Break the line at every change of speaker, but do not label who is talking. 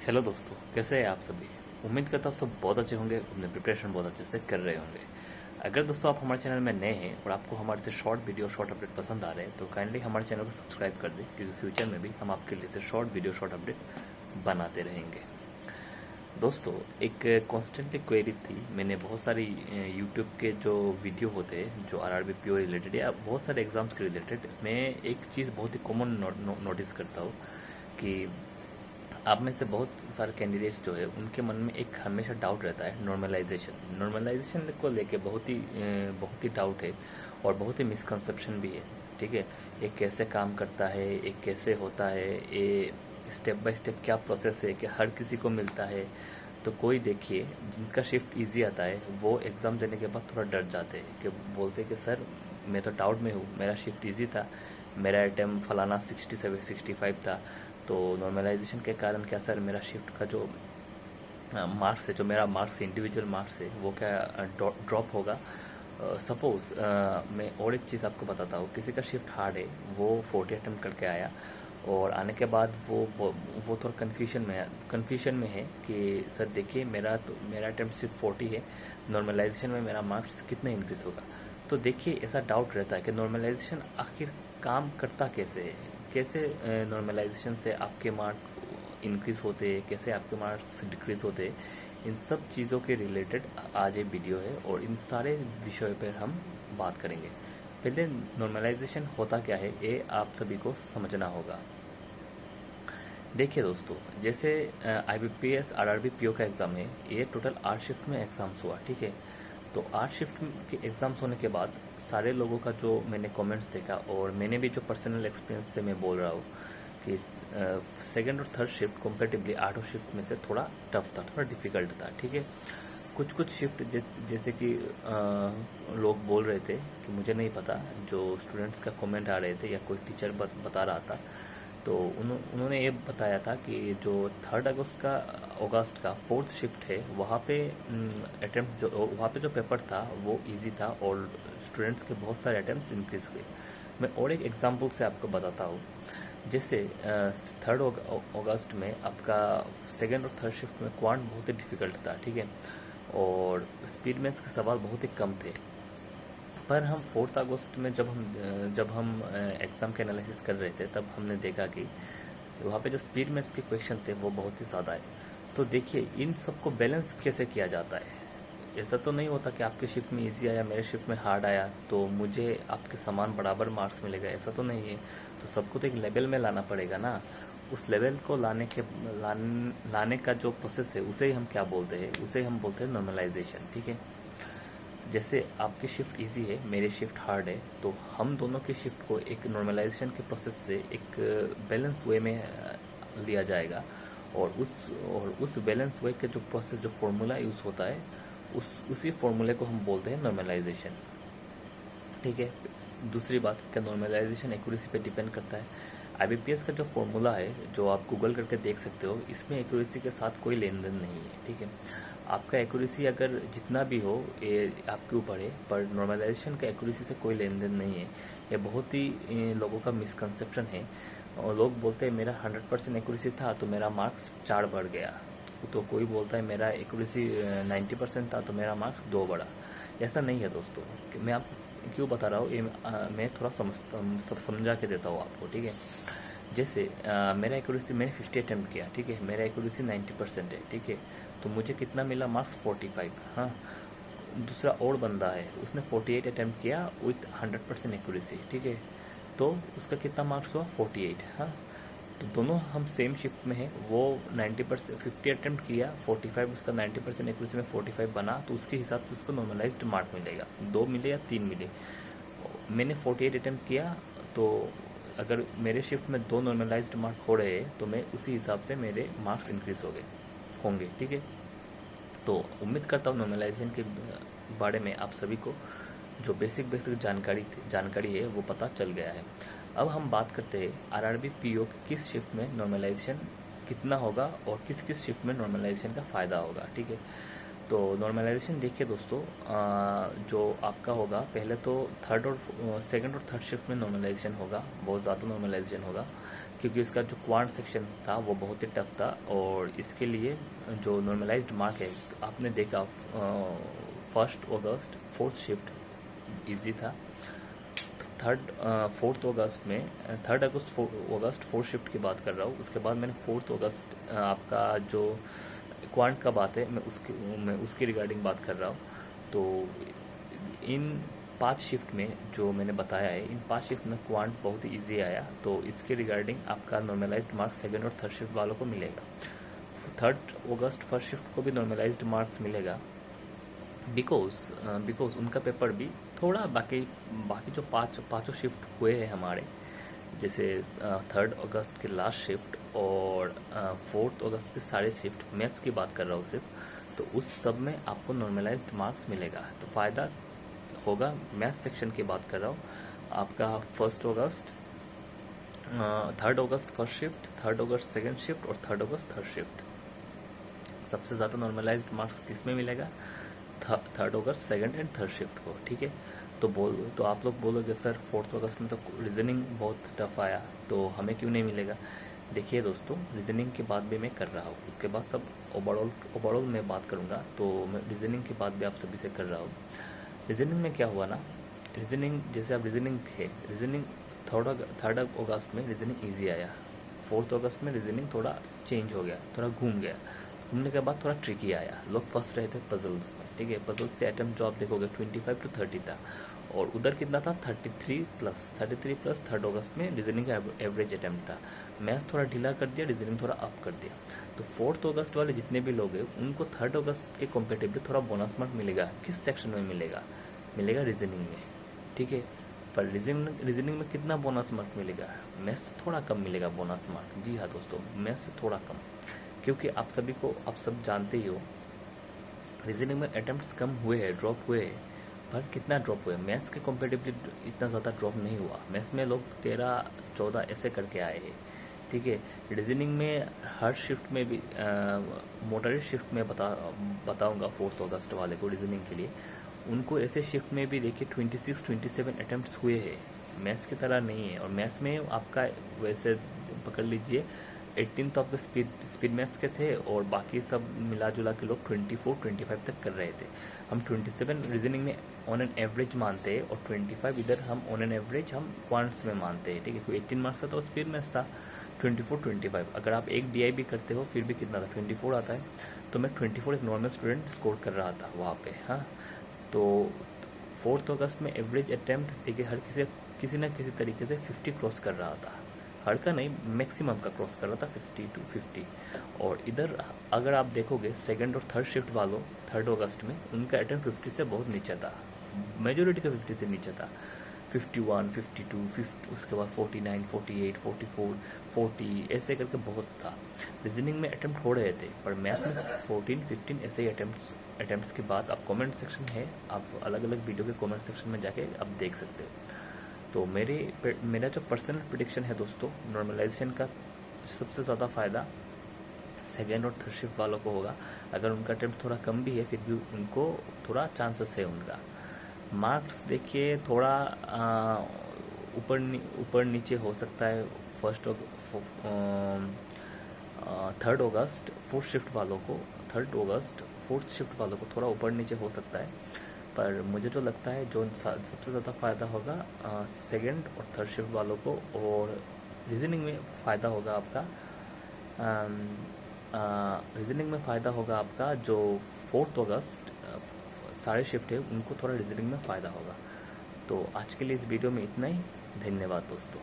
Hello दोस्तों, कैसे हैं आप सभी। उम्मीद करता हूँ आप सब बहुत अच्छे होंगे, अपने प्रिपरेशन बहुत अच्छे से कर रहे होंगे। अगर दोस्तों आप हमारे चैनल में नए हैं और आपको हमारे से शॉर्ट वीडियो शॉर्ट अपडेट पसंद आ रहे हैं तो काइंडली हमारे चैनल को सब्सक्राइब कर दें, क्योंकि फ्यूचर में भी हम आपके लिए से शॉर्ट वीडियो शॉर्ट अपडेट बनाते रहेंगे। दोस्तों, एक कॉन्स्टेंटली क्वेरी थी, मैंने बहुत सारी यूट्यूब के जो वीडियो होते हैं जो आरआरबी पीओ रिलेटेड या बहुत सारे एग्जाम्स के रिलेटेड, मैं एक चीज़ बहुत ही कॉमन नोटिस करता हूँ कि आप में से बहुत सारे कैंडिडेट्स जो है उनके मन में एक हमेशा डाउट रहता है नॉर्मलाइजेशन को लेके बहुत ही डाउट है और बहुत ही मिसकंसेप्शन भी है। ठीक है, ये कैसे काम करता है, ये कैसे होता है, ये स्टेप बाय स्टेप क्या प्रोसेस है कि हर किसी को मिलता है। तो कोई देखिए जिनका शिफ्ट इजी आता है वो एग्ज़ाम देने के बाद थोड़ा डर जाते हैं कि बोलते हैं कि सर मैं तो डाउट में हूँ, मेरा शिफ्ट इजी था, मेरा अटैम्प्ट फलाना 67 65 था, तो नॉर्मलाइजेशन के कारण क्या सर मेरा शिफ्ट का जो मार्क्स है, जो मेरा मार्क्स इंडिविजुअल मार्क्स है वो क्या ड्रॉप होगा। सपोज मैं और एक चीज़ आपको बताता हूँ, किसी का शिफ्ट हार्ड है, वो 40 अटैम्प्ट करके आया और आने के बाद वो थोड़ा कन्फ्यूजन में है कि सर देखिए मेरा अटैम्प्ट सिर्फ 40 है, नॉर्मलाइजेशन में मेरा मार्क्स कितना इंक्रीज होगा। तो देखिए ऐसा डाउट रहता है कि नॉर्मलाइजेशन आखिर काम करता कैसे है, कैसे नॉर्मलाइजेशन से आपके मार्क्स इंक्रीज होते हैं, कैसे आपके मार्क्स डिक्रीज होते हैं। इन सब चीज़ों के रिलेटेड आज ये वीडियो है और इन सारे विषयों पर हम बात करेंगे। पहले नॉर्मलाइजेशन होता क्या है ये आप सभी को समझना होगा। देखिए दोस्तों, जैसे IBPS RRB PO का एग्ज़ाम है, ये टोटल 8 शिफ्ट में एग्ज़ाम्स हुआ। ठीक है, तो 8 शिफ्ट के एग्ज़ाम्स होने के बाद सारे लोगों का जो मैंने कमेंट्स देखा और मैंने भी जो पर्सनल एक्सपीरियंस से मैं बोल रहा हूँ कि सेकंड और थर्ड शिफ्ट कंपेरेटिवली 8 शिफ्ट में से थोड़ा टफ था, थोड़ा डिफिकल्ट था। ठीक है, कुछ कुछ शिफ्ट जैसे कि लोग बोल रहे थे कि मुझे नहीं पता, जो स्टूडेंट्स का कमेंट आ रहे थे या कोई टीचर बता रहा था, तो उन्होंने ये बताया था कि जो 3 अगस्त का फोर्थ शिफ्ट है वहाँ पे अटेम्प्ट जो वहाँ पे जो पेपर था वो इजी था और स्टूडेंट्स के बहुत सारे अटेम्प्ट्स इंक्रीज हुए। मैं और एक एग्जांपल से आपको बताता हूँ। जैसे 3 अगस्त में आपका सेकेंड और थर्ड शिफ्ट में क्वांट बहुत ही डिफिकल्ट था। ठीक है, और स्पीड मैथ्स के सवाल बहुत ही कम थे। पर हम 4 अगस्त में जब हम एग्ज़ाम के एनालिसिस कर रहे थे तब हमने देखा कि वहाँ पे जो स्पीड मैथ्स के क्वेश्चन थे वो बहुत ही ज़्यादा है। तो देखिए इन सबको बैलेंस कैसे किया जाता है। ऐसा तो नहीं होता कि आपके शिफ्ट में इजी आया, मेरे शिफ्ट में हार्ड आया तो मुझे आपके समान बराबर मार्क्स मिलेगा, ऐसा तो नहीं है। तो सबको तो एक लेवल में लाना पड़ेगा ना। उस लेवल को लाने का जो प्रोसेस है उसे ही हम क्या बोलते हैं, उसे हम बोलते हैं नॉर्मलाइजेशन। ठीक है, जैसे आपकी शिफ्ट इजी है, मेरी शिफ्ट हार्ड है, तो हम दोनों की शिफ्ट को एक नॉर्मलाइजेशन के प्रोसेस से एक बैलेंस वे में लिया जाएगा और उस बैलेंस वे के जो प्रोसेस जो फॉर्मूला यूज़ होता है उसी फॉर्मूले को हम बोलते हैं नॉर्मलाइजेशन। ठीक है, दूसरी बात क्या नॉर्मलाइजेशन एक्यूरेसी पे डिपेंड करता है। IBPS का जो फॉर्मूला है जो आप गूगल करके देख सकते हो, इसमें एक्यूरेसी के साथ कोई लेन देन नहीं है। ठीक है, आपका एक्यूरेसी अगर जितना भी हो ये आपके ऊपर है, पर नॉर्मलाइजेशन का एक्यूरेसी से कोई लेन देन नहीं है। ये बहुत ही लोगों का मिसकंसेप्शन है और लोग बोलते हैं मेरा 100% एक्यूरेसी था तो मेरा मार्क्स 4 बढ़ गया, तो कोई बोलता है मेरा एक्यूरेसी 90% था तो मेरा मार्क्स 2 बढ़ा। ऐसा नहीं है दोस्तों, मैं आप क्यों बता रहा हूँ ये मैं थोड़ा समझा के देता हूँ आपको। ठीक है, जैसे मेरा एक्यूरेसी मैंने 50 अटैम्प्ट किया। ठीक है, मेरा एक्यूरेसी 90% है। ठीक है, तो मुझे कितना मिला मार्क्स 45। हाँ, दूसरा और बंदा है उसने 48 अटैम्प्ट किया विथ 100% एक्यूरेसी। ठीक है, तो उसका कितना मार्क्स हुआ 48। हाँ, तो दोनों हम सेम शिफ्ट में है, वो 90% 50 अटैम्प्ट किया, 45 उसका 90% एक्यूरेसी में 45 बना, तो उसके हिसाब से उसको नॉर्मलाइज्ड मार्क मिलेगा, 2 मिले या 3 मिले। मैंने 48 अटैम्प्ट किया, तो अगर मेरे शिफ्ट में 2 नॉर्मलाइज्ड मार्क हो रहे हैं तो मैं उसी हिसाब से मेरे मार्क्स इंक्रीज होंगे। ठीक है, तो उम्मीद करता हूँ नॉर्मलाइजेशन के बारे में आप सभी को जो बेसिक जानकारी है वो पता चल गया है। अब हम बात करते हैं आरआरबी पीओ की किस शिफ्ट में नॉर्मलाइजेशन कितना होगा और किस किस शिफ्ट में नॉर्मलाइजेशन का फ़ायदा होगा। ठीक है, तो नॉर्मलाइजेशन देखिए दोस्तों, जो आपका होगा पहले तो सेकंड और थर्ड शिफ्ट में नॉर्मलाइजेशन होगा, बहुत ज़्यादा नॉर्मलाइजेशन होगा। क्योंकि इसका जो क्वांट सेक्शन था वो बहुत ही टफ था, और इसके लिए जो नॉर्मलाइज्ड मार्क है आपने देखा 1 अगस्त 4th शिफ्ट इजी था, 4th अगस्त में 3rd अगस्त 4th शिफ्ट की बात कर रहा हूँ। उसके बाद मैंने 4th अगस्त आपका जो क्वांट का बात है मैं उसकी रिगार्डिंग बात कर रहा हूँ। तो इन 5 शिफ्ट में जो मैंने बताया है, इन 5 शिफ्ट में क्वांट बहुत ही ईजी आया, तो इसके रिगार्डिंग आपका नॉर्मलाइज्ड मार्क्स सेकेंड और थर्ड शिफ्ट वालों को मिलेगा। 3rd अगस्त फर्स्ट शिफ्ट को भी नॉर्मलाइज्ड मार्क्स मिलेगा, बिकॉज उनका पेपर भी थोड़ा बाकी जो पाँचों शिफ्ट हुए हैं हमारे, जैसे 3rd अगस्त के लास्ट शिफ्ट और 4th अगस्त के सारे शिफ्ट, मैथ्स की बात कर रहा हूँ सिर्फ, तो उस सब में आपको नॉर्मलाइज्ड मार्क्स मिलेगा। तो फ़ायदा होगा, मैथ्स सेक्शन की बात कर रहा हूँ आपका 1 अगस्त 3rd अगस्त फर्स्ट शिफ्ट, 3rd अगस्त सेकेंड शिफ्ट और 3rd अगस्त थर्ड शिफ्ट। सबसे ज़्यादा नॉर्मलाइज्ड मार्क्स किस में मिलेगा? 3rd August second and third shift को, ठीक है। तो आप लोग बोलोगे सर 4th अगस्त में तो रीजनिंग बहुत टफ आया, तो हमें क्यों नहीं मिलेगा? देखिए दोस्तों, रीजनिंग की बात भी मैं कर रहा हूँ, उसके बाद सब ओवरऑल में बात करूँगा, तो मैं रीजनिंग की बात भी आप सभी से कर रहा हूँ। रीजनिंग में क्या हुआ ना, रीजनिंग जैसे आप रीजनिंग 3rd अगस्त में रीजनिंग ईजी आया, 4th अगस्त में रीजनिंग थोड़ा चेंज हो गया, थोड़ा घूमने के बाद थोड़ा ट्रिकी आया, लोग फंस रहे थे पजल्स में, ठीक है। पजल्स के अटेम्प्ट जो आप देखोगे 25 to 30 था, और उधर कितना था 33+, 3rd अगस्त में रीजनिंग का एवरेज अटेम्प्ट था। मैथ्स थोड़ा ढीला कर दिया, रीजनिंग थोड़ा अप कर दिया। तो 4th अगस्त वाले जितने भी लोग हैं उनको 3rd अगस्त के कॉम्पेटिवली थोड़ा बोनस मार्क मिलेगा। किस सेक्शन में मिलेगा? रीजनिंग में, ठीक है। पर रीजनिंग में कितना बोनस मार्क मिलेगा? मैथ्स से थोड़ा कम मिलेगा बोनस मार्क। जी हाँ दोस्तों, मैथ्स से थोड़ा कम, क्योंकि आप सब जानते ही हो रीजनिंग में अटेम्प्ट्स कम हुए हैं, ड्रॉप हुए हैं, पर कितना ड्रॉप हुए? मैथ्स के कंपेरेटिवली इतना ज़्यादा ड्रॉप नहीं हुआ। मैथ्स में लोग 13-14 ऐसे करके आए हैं, ठीक है। रीजनिंग में हर शिफ्ट में भी मॉडरेट शिफ्ट में बताऊंगा 4th अगस्त वाले को रीजनिंग के लिए, उनको ऐसे शिफ्ट में भी देखिए 26-27 अटेम्प्ट्स हुए हैं। मैथ्स की तरह नहीं है, और मैथ्स में आपका वैसे पकड़ लीजिए 18 तो आपके स्पीड मैथ्स के थे, और बाकी सब मिला जुला के लोग 24-25 तक कर रहे थे। हम 27 रीजनिंग में ऑन एन एवरेज मानते हैं, और 25 इधर हम ऑन एन एवरेज हम क्वांट्स में मानते हैं, ठीक है। कोई 18 मार्क्स था तो स्पीड मैथ्स था 24-25। अगर आप एक DI भी करते हो फिर भी कितना था 24 आता है। तो मैं 24 एक नॉर्मल स्टूडेंट स्कोर कर रहा था वहाँ पे, हाँ। तो 4th अगस्त में एवरेज अटैम्प्ट देखिए हर किसी न किसी तरीके से 50 क्रॉस कर रहा था, हर का नहीं मैक्सिमम का क्रॉस कर रहा था 50 to 50। और इधर अगर आप देखोगे सेकंड और थर्ड शिफ्ट वालों 3rd अगस्त में उनका अटैम्प्ट 50 से बहुत नीचे था, मेजोरिटी का 50 से नीचे था, 51, 52, 50, उसके बाद 49, 48, 44, 40 ऐसे करके बहुत था। रीजनिंग में अटैम्प्ट हो रहे थे, पर मैथ में 14, 15 ऐसे ही अटैम्प्ट्स की बात आप कमेंट सेक्शन है, आप अलग अलग वीडियो के कमेंट सेक्शन में जाके आप देख सकते हो। तो मेरा जो पर्सनल प्रेडिक्शन है दोस्तों, नॉर्मलाइजेशन का सबसे ज़्यादा फ़ायदा सेकेंड और थर्ड शिफ्ट वालों को होगा। अगर उनका अटेम्प्ट थोड़ा कम भी है फिर भी उनको थोड़ा चांसेस है उनका। मार्क्स देखिए थोड़ा ऊपर नीचे हो सकता है। 3rd अगस्त 4th शिफ्ट वालों को 3rd अगस्त 4th शिफ्ट वालों को थोड़ा ऊपर नीचे हो सकता है, पर मुझे जो लगता है जो सबसे ज़्यादा फ़ायदा होगा सेकेंड और थर्ड शिफ्ट वालों को, और रीजनिंग में फ़ायदा होगा आपका रीजनिंग में फ़ायदा होगा आपका जो 4th अगस्त सारे शिफ्ट है उनको थोड़ा रीजनिंग में फ़ायदा होगा। तो आज के लिए इस वीडियो में इतना ही। धन्यवाद दोस्तों।